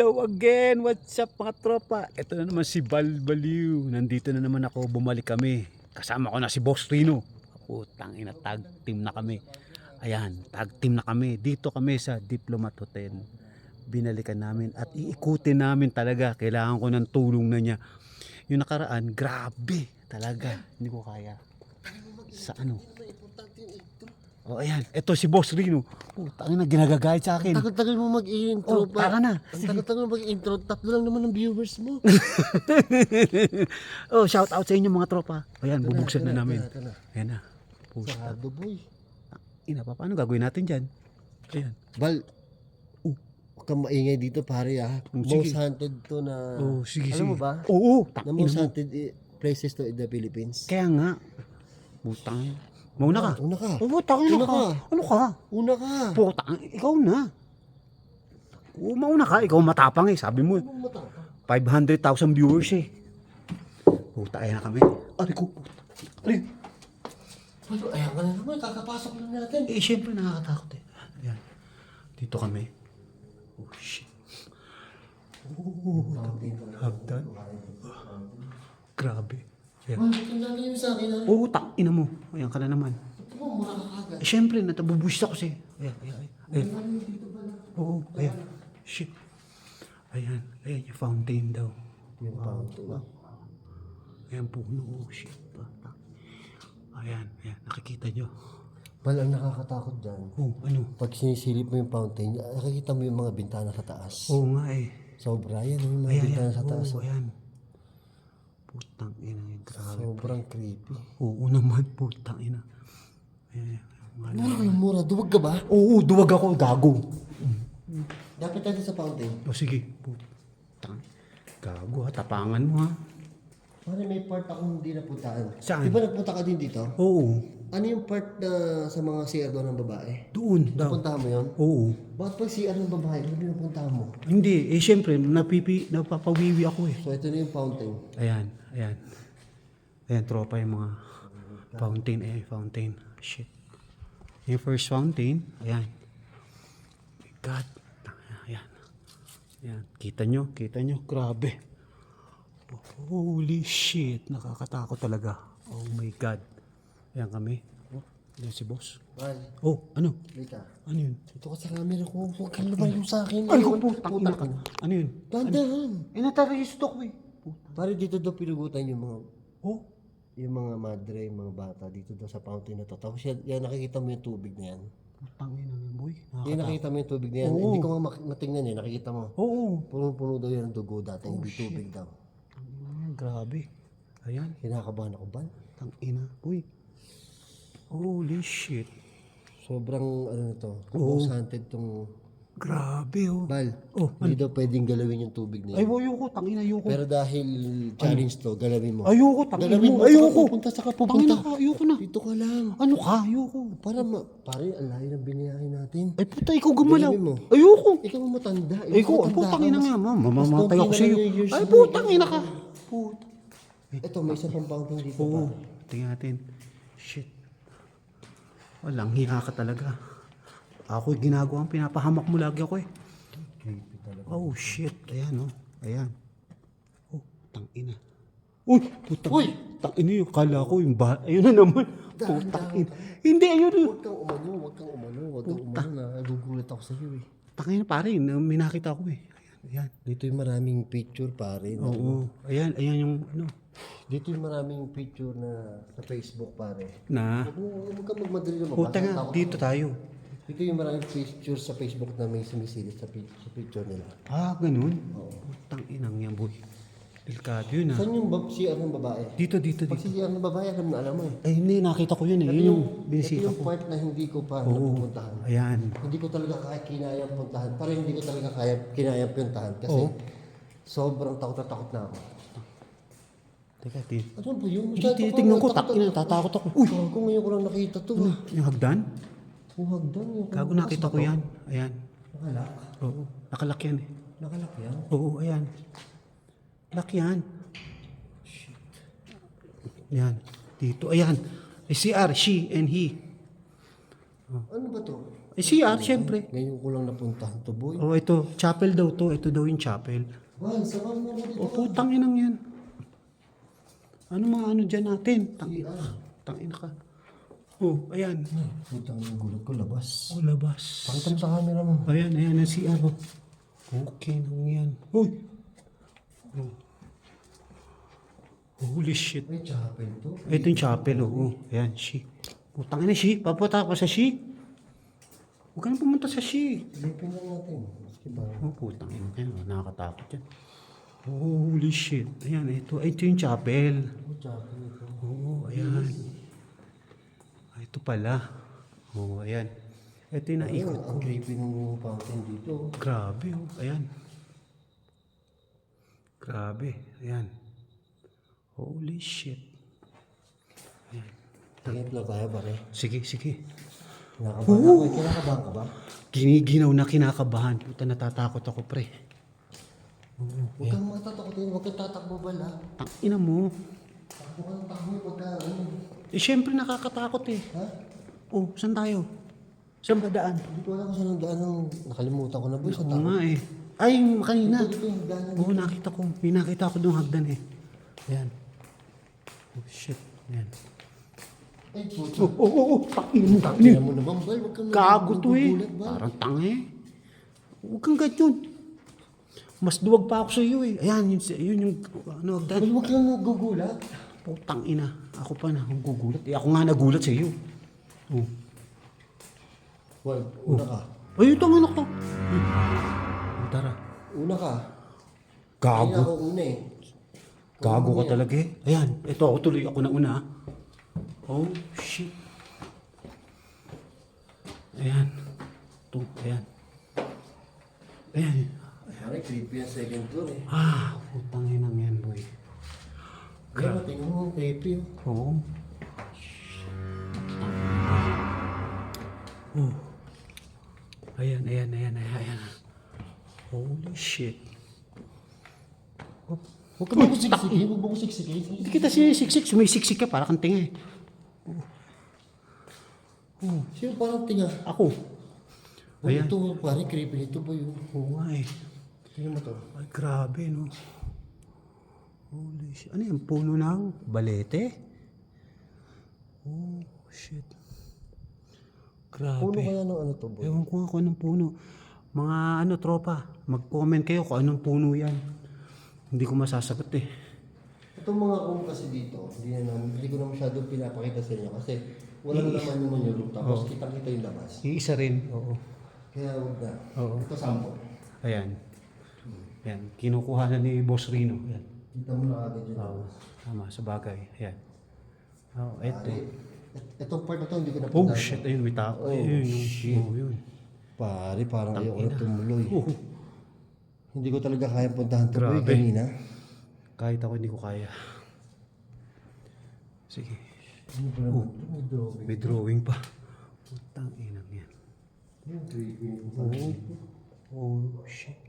Hello again, what's up mga tropa? Ito na naman si Balbaliw. Nandito na naman ako, bumalik kami. Kasama ko na si Boss Rino. Putang ina, tag team na kami. Ayan, tag team na kami. Dito kami sa Diplomat Hotel. Binalikan namin at iikutin namin talaga. Kailangan ko ng tulong na niya. Yung nakaraan, grabe talaga. Hindi ko kaya. Sa ano? Oh, ayan. Ito si Boss Rino. Putang ina, ginagagayad sa akin. Tagal-tagal mo mag-intro pa. Tara na. Ang tagal-tagal mo mag-intro. Tatlo lang naman ang viewers mo. Oh, shout out sa inyo mga tropa. Ayan, bubuksan na namin. Ito na. Ayan na. Puta. Sarado boy. Ina pa, paano gagawin natin dyan? Ayan. Bal, huwag kang maingay dito pare ah. Sige. Most haunted to na. Oh, sige, Alam sige. mo ba? Oo, Na ina most mo. haunted places to in the Philippines. Kaya nga. Putang. Mauna ka. Una ka. Oh, putang ina Una ka. ka. Ano ka? Una ka. Putang, ikaw na. Oo, mauna ka. Ikaw matapang eh. Sabi mo, Anong mata ka? 500,000 viewers eh. Puta, ayan na kami. Aray ko. Aray. Ano, ayan ka na naman. Kakapasok lang natin. Eh, syempre nakakatakot eh. Ayan. Dito kami. Oh, shit. Oh, hagdan. Grabe. Ayan. Bal, tingnan mo sa akin ah. Oo, ina mo. Ayan ka na naman. Ito mo, mura ka agad. Eh, syempre, natabubusis ako kasi. Ayan, ayan, ayan. Oo, ayan. Shit. Ayan, ayan yung fountain daw. Yung fountain. Ayan, puno. Oh, shit. Ayan, ayan. Nakikita nyo. Bal, ang nakakatakot dyan. Oh, ano? Pag sinisilip mo yung fountain, nakikita mo yung mga bintana sa taas. Oo nga eh. Sobra yan, yung mga Ayan, bintana ayan. sa taas. Oo, ayan. Putang ina yun. Grabe. Sobrang creepy. Oo naman, putang ina. Ayan, ayan. Ano kayo mura? Duwag ka ba? Oo, duwag ako. Gago. Dapat tayo sa fountain. O sige. Putang. Gago ha. Tapangan mo ha. Pare, may part akong hindi napuntaan. Saan? Di ba nagpunta ka din dito? Oo. Ano yung part na sa mga CR doon ng babae? Doon daw. Napuntahan mo yun? Oo. Bakit pag CR ng babae, ano napuntahan mo? Hindi. Eh syempre, napapawiwi ako eh. So ito na yung fountain. Ayan. Ayan. Ayan, tropa yung mga fountain. Ayan, fountain. Shit. Yung first fountain. Ayan. My God. Ayan. Ayan. Kita nyo? Grabe. Holy shit. Nakakatakot talaga. Oh my God. Ayan kami. Oh, ayan si boss. Bal, Oh, ano? Lika. Ano yun? Ito ka sa camera ko. Huwag kang lumayo sa akin. Ay, Ewan, putang ina ka. Ano yun? Dandahan. Eh, natarestock mo eh. Pare, dito daw pinugutan Oh, yung mga madre, yung mga bata dito daw sa fountain na to. Tapos yan nakikita mo yung tubig na yan. putang ina mo, boy. Yan nakikita mo yung tubig na yan. Oo. Hindi ko nga matingnan eh. Nakikita mo. Oo. Punong-puno daw yan ng dugo dati. Hindi tubig daw. Grabe. Ayan. Kinakabahan ako ba? Tang ina. Uy. Holy shit. Sobrang ano na to. Oo. Most haunted tong Grabe oh. Bal. Oh, Hindi daw pwedeng galawin yung tubig na Ay, yan. ayoko. Tang ina, ayoko. Pero dahil challenge to, galawin mo. Ayoko. Tang ina Galawin mo. mo. Ayoko. Pupunta sa Tang kapupunta. ina ka. Ayoko na. Dito ka lang. Ano ka? Ayoko. Pare, ang layo ng biniyahin natin. Ay, puta, ikaw gumalaw. Galawin mo. Ayoko. Ikaw ang matanda. Ikaw, matanda putang ka, ina mas- nga, ma'am. mas Mamamatay ako konti sa na iyo. lang yung years Ay, mo. putang ina ka. Puta. Ito, may isa pang fountain dito. Oo. pare. Tingnan natin. Shit. Walang hiya ka talaga. Ako'y ginagawa, pinapahamak mo lagi ako eh. Oh shit. Ayan oh. Ayan. Oh, tang ina. Uy, putang. Uy! Tang ina yung kala ko yung ayun na naman. Putang ina. Hindi, ayun. Huwag kang umano. Huwag kang umano. Nagugulat ako sa iyo eh. Tang ina pare, may nakita ko eh. Ayan. Dito yung maraming picture pare. Oo. Ayan, ayan yung ano. Dito yung maraming picture na sa Facebook pare. Na. Huwag kang magmadali na Puta nga, dito tayo. Dito yung maraming picture sa Facebook na may sumisilip sa picture nila. Ah, ganun? Putang inang yan, boy. Delikado yun ah. Saan yung CR ng babae? Dito. Pag CR ng babae, alam mo eh. Ay, hindi, nakita ko yun eh. Yun yung Ito binisita yung ko. part na hindi ko pa Oo. napupuntahan. Ayan. Hindi ko talaga kinayang puntahan. Parang hindi ko talaga kinayang puntahan. Kasi Oo. sobrang takot na takot na ako. Teka, Ano ba yun? hindi, tinitignan ko. Tatakot ako. Uy, Gago, ngayon ko lang nakita to. yung hagdan? Hagdan yung Gago, nakita ko yan. Ayan. nakalak. Oo, nakalak yan eh. Nakalak yan. Oo, ayan. Lock yan. Yan. Dito, ayan. CR, she and he. Ano ba to? Eh, CR, syempre. Ngayon ko lang napuntahan to, boy. Oh, ito. Chapel daw to. Ito daw yung chapel. Boy, samahan mo ako dito. O, putang inang yan. Ano mga ano dyan natin? Tangina ka. Oh, ayan. Putang yung gulat ko, labas. Oh, labas. Pakita mo sa camera mo. Ayan, ayan ang CR. Oh. Okay nang yan. Uy! Oh. Holy shit. May chapel to. Ito yung chapel, oh. Ayan, she. Putang ina, she. Papunta ka sa she. Huwag ka na pumunta sa she. Silipin lang natin. Maski ba? Oh, putang ina. Ayan, oh, nakakatakot yan. Holy shit. Ayan, ito yung chapel. May chapel ito. Oo, ayan. Ito pala. Oo, ayan. Ito yung naikot ko. Ang creepy ng fountain dito. Grabe, oh. Ayan. Grabe. Ayan. Holy shit. Ayan. Tingin lang tayo, pare. Sige, sige. Kinakabahan ako. Kinakabahan ka ba? Giniginaw na kinakabahan. Puta, natatakot ako, pre. Huwag kang matatakotin. Huwag kang tatakbo bala. Tangina mo. Takbo ka ng takbo. Huwag ka ano. Eh, syempre nakakatakot eh. Ha? Oh, saan tayo? Saan ba daan? Hindi ko alam kung saan ang daan ng nakalimutan ko na, boy. Sa Oo takbo. nga eh. Ay, kanina. Dito yung daan. Oo, nakita ko. May nakita ko doon hagdan eh. Ayan. Oh, shit. Ayan. Ay, puto. Oo. Takin mo. Tingnan mo naman, bal. Huwag kang Gago to eh. nagugulat, bal. Parang tanga eh. Huwag kang ganyan. Mas duwag pa ako sa iyo eh. Ayan, yun yung ano, Bal, hagdan. huwag kang nagugulat. Putang ina. Ako pa na akong gugulat. Eh, ako nga nagulat sa iyo. Oh. Wal, una ka. Ay, ito ang anak ko. Oh, tara. Una ka. Gago. Kaya ako una eh. Gago ka talaga eh. Ayan, ito ako tuloy ako na una. Oh, shit. Ayan. Ito, ayan. Ayan. Pare, creepy ang second floor eh. Ah, putang inang yan, boy. Pero tingnan mo, creepy oh. Oo. Oh. Ayan, ayan, ayan, ayan, ayan. Holy shit. Oh. Huwag ka ba ko siksikin? Huwag ba ko siksikin? Hindi kita sinisiksik. Sumisiksik ka para kang tinga eh. Sino parang tinga? Ako. Oh, Ayan. ito, pare, creepy nito ba yun? Oo nga eh. Tingnan mo to. Ay, grabe, no? Holy shit. Ano yan? Puno ng balete? Oh, shit. Grabe. Puno kaya ng ano to, boy? Ewan ko nga kung anong puno. Mga ano, tropa, mag-comment kayo kung anong puno yan. Hindi ko masasagot eh. Itong mga room kasi dito, hindi ko na masyadong pinapakita sa inyo kasi walang naman yung room. Tapos kitang-kita yung labas. Iisa rin. Oo. Kaya huwag na. Oo. Ito sample. Ayan. Ayan. Kinukuha na ni Boss Rino. Ayan. Kita mo na agad yung Oo. labas. Tama, sa bagay. Ayan. Oh, eto. Pare, itong part na to, hindi ko na Oh, shit. Ayun, may tao. Oh, Ayun, shit. Oh, yun. Pare, parang ayoko na tumuloy. Oh, Hindi ko talaga kaya puntahan to, boy, Grabe. kanina. kahit ako hindi ko kaya. Sige. Ano ba naman ito? May drawing. May drawing pa. Putang inang yan. Yung creepy. Oh, shit.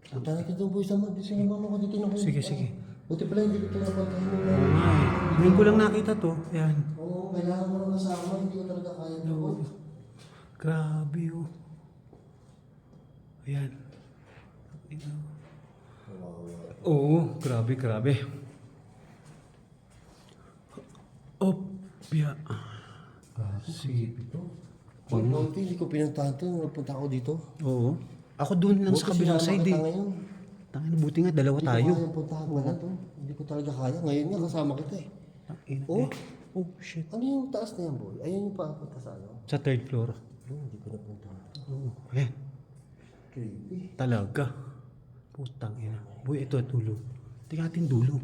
Punta natin itong boy sa mag. Dito naman ako dito na ko. Sige, sige. Buti pala hindi ko ito napantahin mo na. Oo nga eh. Ngayon ko lang nakita to. Ayan. Oo, kailangan mo na kasama. Hindi ko talaga kaya ito, boy. Grabe oh. Ayan. Oo, grabe, grabe. Opya. Sige. Ito. Pag konti, hindi ko pinuntahan ito. Nagpunta ako dito. Oo. Ako doon lang sa kabilang sinama side kita eh. ngayon. Tangina, buti nga dalawa Hindi ko tayo. kaya puntahan pala to. Hindi ko talaga kaya. Ngayon nga kasama kita eh. Tangina, Oh. eh. Oh, shit. Ano yung taas na yan, boy? Ayun yung papunta sa ano? Sa third floor. Hindi ko napuntahan. Oo. Ayan. Creepy. Talaga. Putang ina. Boy, ito dulo. Tingnan natin dulo.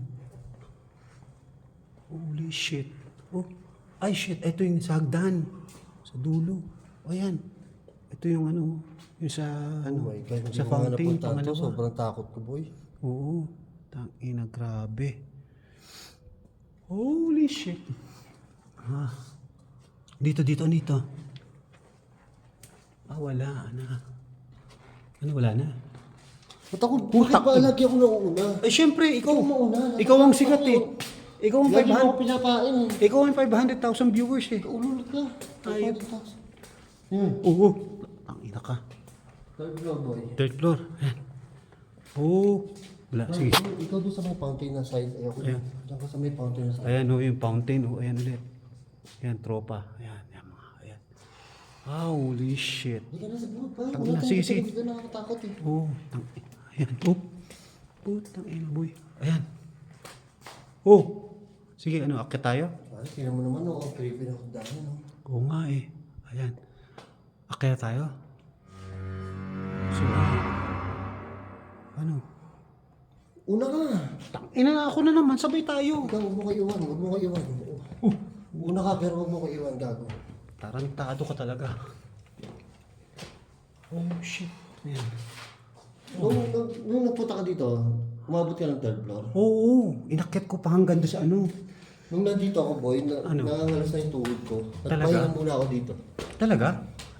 Holy shit. Oh. Ay shit, ito yung sa hagdan. Sa dulo. O yan. Ito yung ano, yung sa Oh my God, hindi sa ko nga fountain, napuntahan to. pangalawa. Sobrang takot ko, boy. Oo. Tangina, grabe. Holy shit. Ah. Dito, dito. Wala na. Ano, wala na? Ba't ako, bakit ba lagi ako nauuna? Eh, syempre, ikaw. Ikaw mauna. Ikaw ang sikat eh. Ikaw ang Lagi mo ako 500. pinapain eh. Ikaw ang 500,000 viewers eh. Ululot ka. Ayun. 500,000. Yun. Oo. Ang ina ka. Third floor, boy. Third floor. Ayan. Oo. Wala, sige. Ikaw doon sa may fountain na side. Ayoko. Ayan. Diyan ka sa may fountain na side. Ayan o, yung fountain. O, ayan ulit. Ayan, tropa. Ayan, ayan mga. Ayan. Holy shit. Hindi ka na sa booth pa. Tangina, sige, sige. Hindi ka nakakatakot eh. Oo. Ayan. Oh. Putang ina, boy. Ayan. Oh. Sige, ano, akit tayo? Ay, tingnan mo naman ako. Creepy na kung dahil. No? Oo nga eh. Ayan. Akit tayo? So, ano? Una ka. Ina na ako na naman, sabay tayo. Ikaw, huwag mo kayo iwan. Huwag mo kayo iwan. Una ka, pero huwag mo kayo iwan, gago. Tarantado ka talaga. Oh shit. Ayan. Nung nagpunta ka dito, umabot ka ng third floor. Oo, inakyat ko pa hanggang doon sa ano. Nung nandito ako, boy, Ano? nangangalas na yung tuhod ko. Talaga? Nagpahinga muna ako dito. Talaga?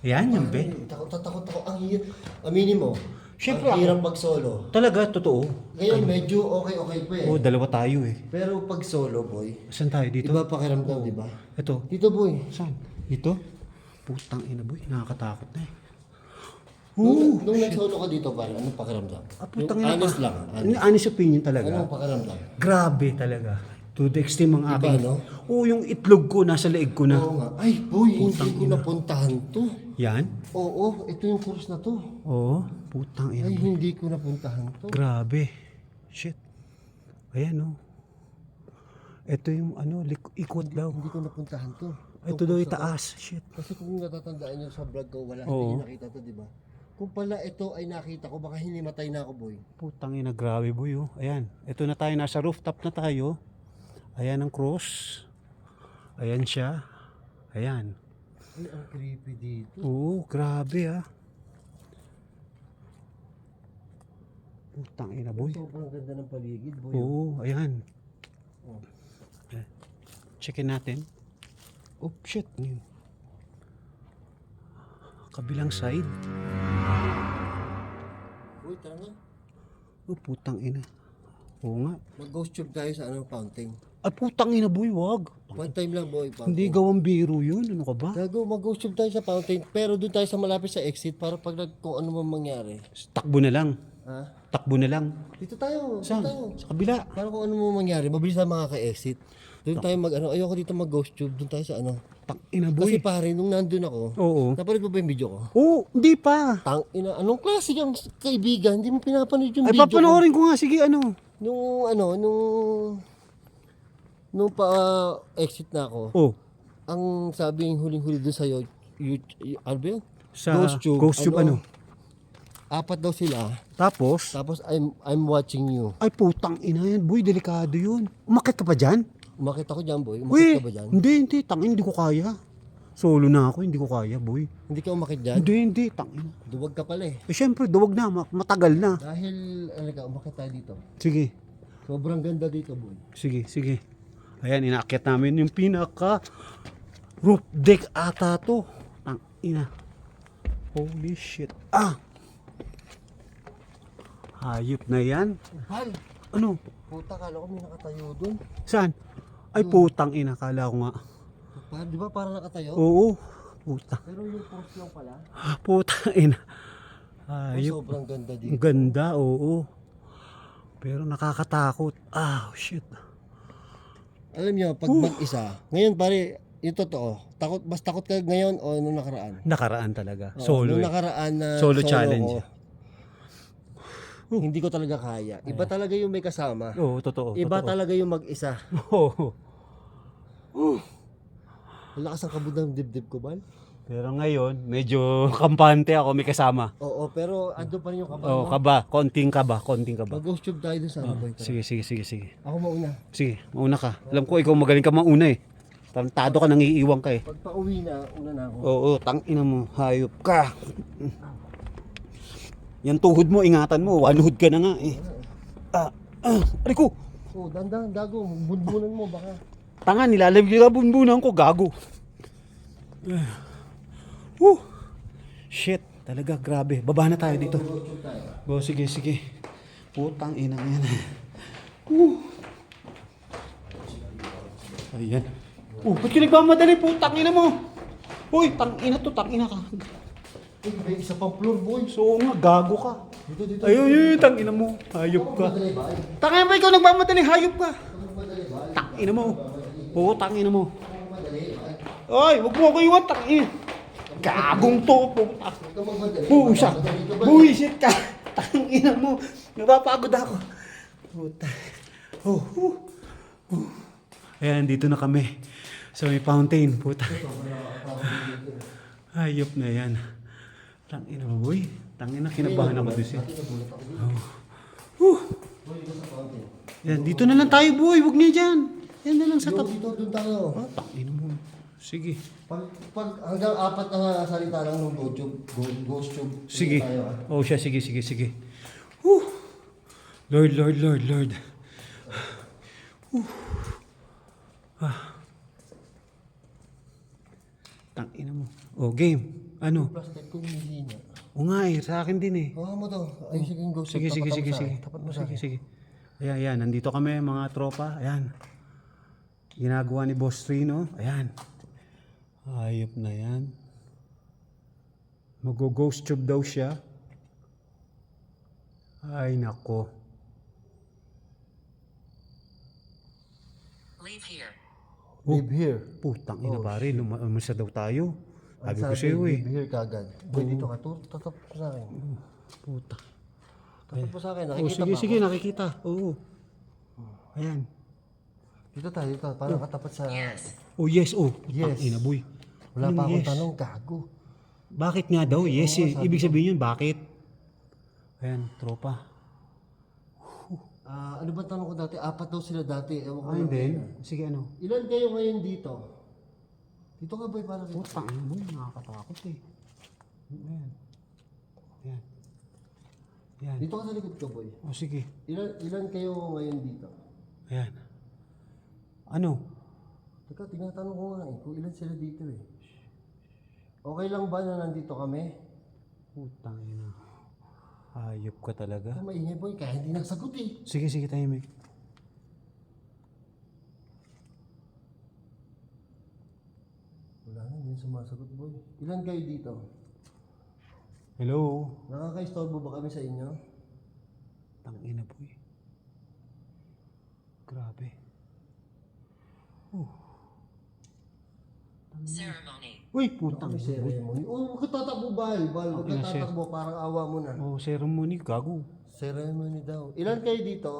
Ayan, yan be. Takot ako. Ang hirap. Aminin mo. Siyempre ang hirap mag-solo. Talaga, totoo. Ngayon, medyo okay pa eh. Oo, dalawa tayo eh. Pero pag solo, boy, Saan tayo dito? iba pakiramdam, di ba? Ito. Dito, boy. Saan? Dito? Putang ina boy, nakakatakot na eh. Nung nag-solo ka dito, pare, anong pakiramdam? Putang Yung ina honest ka. lang. Honest. Honest opinion talaga. Anong pakiramdam? Grabe talaga. To the extreme ang Iba, aking... no? Oo, yung itlog ko nasa leeg ko na. Oo nga. Ay, boy, hindi ko napuntahan to. Yan? Oo, ito yung course na to. Oo, putang ina. Ay, hindi ko napuntahan to. Grabe. Shit. Ayan oh. Ito yung ano, ikot daw. Hindi ko napuntahan to. Ito daw itaas. Shit. Kasi kung natatandaan nyo sa vlog ko, wala, Oo. hindi nakita to, di ba? Kung pala ito ay nakita ko, baka hinimatay na ako, boy. Putang ina, grabe boy oh. Ayan. Ito na tayo, nasa rooftop na tayo. Ayan ang cross. Ayan siya. Ayan. Ay, ang creepy dito. Oo, grabe ah. Putang ina boy. Sobrang ganda ng paligid, boy. Oo, ayan. Oh. Eh, checkin natin. Oh shit. Yun. Kabilang side. Uy, tara nga. Oh, putang ina. Oo nga. Mag-ghost tube tayo sa anong fountain. Ay, putang ina boy, wag. One time lang, boy. Fountain. Hindi gawang biro yun. Ano ka ba? Gago, mag-ghost tube tayo sa fountain. Pero doon tayo sa malapit sa exit para pag kung ano man mangyari. Takbo na lang. Ha? Takbo na lang. Dito tayo. Saan? Dito tayo. Sa kabila. Para kung ano man mangyari, mabilis tayo makaka-exit. Doon tayo ayoko dito mag-ghost tube. Doon tayo sa ano. Tang ina Kasi boy. pare, nung nandun ako, Oo. napanood mo ba yung video ko? Oo, hindi pa. Tang ina, anong klase yung kaibigan? Hindi mo pinapanood yung Ay, video ko. papanoorin ko nga. Sige, ano. Nung exit na ako, Oh, ang sabi yung huling-huli doon sa'yo, ano ba yun? sa Ghost Tube ano. Apat daw sila, Tapos, tapos I'm watching you. ay putang ina yan. Boy, delikado yun. Umakit ka pa dyan? Umakit ako dyan, boy. Uy, Umakit ka ba dyan? hindi. Tangin, hindi ko kaya. Solo na ako, hindi ko kaya, boy. Hindi ka umakit dyan? Hindi. Tangin. Duwag ka pala eh. Eh, syempre, duwag na. Matagal na. Dahil, umakit tayo dito. Sige. Sobrang ganda dito, boy. Sige. Ayan, inaakyat namin yung pinaka roof deck ata to. Tangina. Holy shit. Ah! Hayop na yan. Hal! Ano? Puta, kala ko may nakatayo doon. Saan? Ay, putang ina. Kala ko nga. Di ba parang nakatayo? Oo. Puta. Pero yung post lang pala. Putang ina. Ay, Hayop. sobrang ganda Ang dito. ganda, oo. Pero nakakatakot. Ah, shit. Alam niyo, pag mag-isa, ngayon pare, yung totoo, mas takot ka ngayon o nung nakaraan? Nakaraan talaga. Oo, Solo nung eh. nakaraan na Solo challenge. hindi ko talaga kaya. Iba talaga yung may kasama. Oo, totoo. Iba totoo. talaga yung mag-isa. Oo. Ang lakas ng kabog ng dibdib ko, Bal. Pero ngayon, medyo kampante ako, may kasama. Oo, pero ando pa rin yung kabog. Oo, kaba. Konting kaba. Mag-ghost tube tayo dun sa ano, boy. Sige. Ako mauna. Sige, mauna ka. Alam ko, ikaw magaling ka mauna eh. Tarantado ka, nangiiwan ka eh. Pag pauwi na, una na ako. Oo, tangina mo. Hayop ka. Yan tuhod mo, ingatan mo. One hood ka na nga eh. Aray ko. Oh, dandan, dago, bunbunan mo baka. Tanga, nilalagay ka bunbunan ko, gago. Shit, talaga, grabe. Baba na tayo dito. Ghost tube tayo. Go, sige. Putang ina yan. Ayan. Oh, ba't ka nagmamadali po? Tangina mo. Uy, tangina to, tangina ka. Eh, may isa pang floor, boy. So nga, gago ka. Dito. Ayun, tangina mo. Hayop ka. Madali ba? Tangina ba ikaw nagmamadali? Hayop ka. Madali ba? Tangina mo. Oo, tangina mo. Madali ba? Ay, wag mo ako iwan, tangina. Gagong to, puta. Huwag ka magmadali. Buwisit. Madali ka ba? Buwisit ka. Tangina mo. Napapagod ako. Puta. Ayan, dito na kami. Sa may fountain, puta. Hayop na yan. Tangina mo, boy. Tangina, kinabahan ako doon siya. Boy, ito sa fountain. Yan, dito na lang tayo, boy. Huwag niya dyan. Yan na lang sa Yo, tabi. dito, doon tayo. Tangina mo. Sige. Pag hanggang 4 na salita lang ng ghost tube. Sige. Tayo, ah. Oh, siya. Sige. Whew. Lord. Tangina mo. Oh, game. Ano? Plastic ko humihina. O nga eh, sa akin din eh. Hawa mo to. Ay, sige yung ghost tube. Sige. Tapat mo sa akin. Sige. Ayan. Nandito kami mga tropa. Ayan. Ginagawa ni Boss Trino. Ayan. Hayop na yan. Mag-ghost tube daw siya. Ay, nako. Leave here. Live here. Putang ina pare, lumasa daw tayo. Ang Sabi ko sa'yo eh. live here kagad. Boy, dito ka. Tatap mo sa akin. Puta. Tatap mo sa akin. Oh, Nakikita ba? sige, nakikita. Oo. Ayan. Dito tayo. Dito. Parang katapat sa... Oh, yes. Oh, Yes. ina boy. Wala pa Anong akong yes? tanong. Gago. Bakit nga daw? Yes eh. sabi Ibig sabihin yun, bakit? Ayan, tropa. Ano ba tanong ko dati? 4 daw sila dati. Ewan ko Ayun lang. din. Sige, ano? Ilan kayo ngayon dito? Dito ka boy para kita. Putang ina mo, nakakatakot eh. Ayan. Ayan. Dito ka sa likod ko boy. Oh, sige. Ilan kayo ngayon dito? Ayan. Ano? Teka, tinatanong ko nga eh. Kung ilan sila dito eh. Okay lang ba na nandito kami? Putang ina. Hayop ka talaga. Ito maingay boy. Kaya hindi nasagot eh. Sige, tahimik. Wala na. Hindi sumasagot boy. Ilan kayo dito? Hello? Nakaka-istorbo ba kami sa inyo? Tangina boy. Grabe. Ceremony. Uy, putang Kami ceremony. Oh, huwag ka tatakbo Bal. Huwag Okay na, ka tatakbo. Parang awa mo na. Oh, ceremony, gago. Ceremony daw. Ilan kayo dito?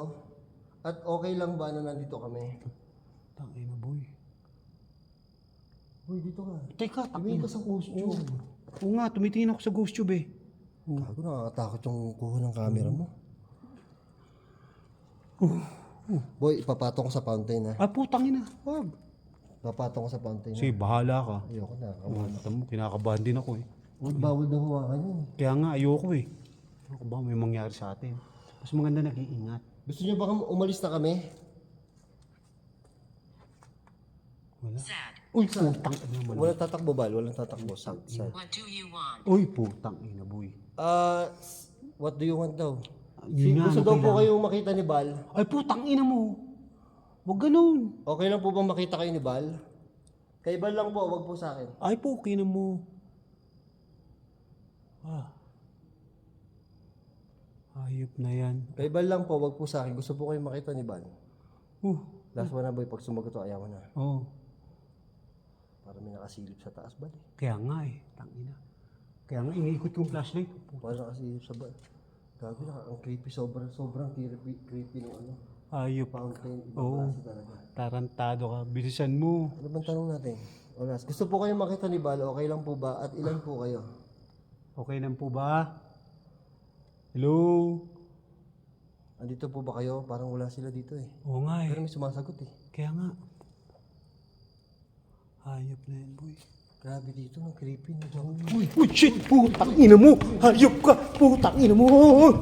At okay lang ba na nandito kami? Tangina boy. Boy, dito ka. Teka, Tumingin tangina. ka sa costume. Oo nga, tumitingin ako sa ghost tube eh. Gago, nakakatakot yung kuha ng camera mo. Boy, ipapatong ko sa fountain ha. Ah, putang ina. Wag. Papatong ko sa fountain ha. Sige, bahala ka. Ayoko na. Oh, mo, kinakabahan din ako eh. Bawal na hawakan yun. Kaya nga, ayoko eh. Ako ba, may mangyari sa atin. Mas maganda nag-iingat. Gusto niyo ba umalis na kami? Wala. Sad. Uy, putang ina mo. Walang tatakbo, Bal. Walang tatakbo. Sad. What do you want? Uy, putang ina boy. What do you want daw? Yun nga, Gusto ano daw po kailangan? kayo makita ni Bal. Ay, putang ina mo. Wag ganun. Okay lang po bang makita kayo ni Bal? Kay Bal lang po, wag po sa akin. Ay, po, mo. Ah. Hayop na yan. Kay Bal lang po, wag po sa akin. Gusto po kayo makita ni Bal. Last one na boy, pag sumagot to, ayaw na. Oh. Para may nakasilip sa taas, Bal. Kaya nga eh. Tangina. Kaya nga, iniikot yung flashlight. Para nakasilip sa Bal. Gabi na, ang creepy, sobrang creepy ng ano. Hayop. Fountain, ibang Oo. klase talaga. Tarantado ka. Bilisan mo. Ano bang tanong natin? Oras, gusto po kayo makita ni Bal, okay lang po ba? At ilan po kayo? Okay lang po ba? Hello? Andito po ba kayo? Parang wala sila dito eh. Oo nga eh. Pero may sumasagot eh. Kaya nga. Hayop na yan, boy. Grabe dito, ang creepy na dyan. Uy, shit! Putang ina mo! Hayop ka! Putang ina mo!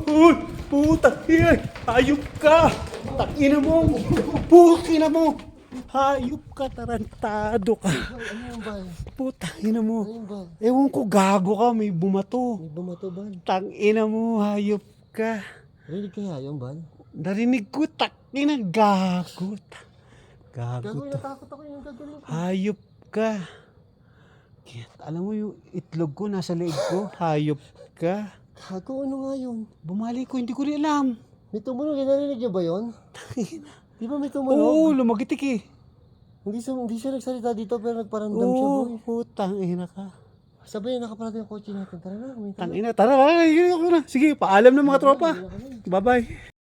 Uy! Putang ina! Hayop ka! Putang ina mo! Putang ina mo! Hayop ka! Tarantado ka! Ano yung Bal? Putang ina mo! Ano yung Bal? Ewan ko, gago ka! May bumato! May bumato Bal. Tang ina mo! Hayop ka! Rinig kaya yung Bal? Narinig ko! Tak ina! Gago! Gago Gagawin, to. natakot ako yung gagawin ko. Hayop ka. Kaya, alam mo yung itlog ko nasa leeg ko. Hayop ka. Gago, ano nga yun? Bumali ko, hindi ko rin alam. May tumunog, narinig niyo ba yun? Di ba may tumunog? Oo, lumagitik eh. Hindi siya nagsalita dito pero nagparamdam siya, Oo, boy. putang ina ka. Sabay, nakaparado yung kotse natin. Tara na, may Tang ina, tara, ay, ako na. Sige, paalam na mga tropa. Bye-bye.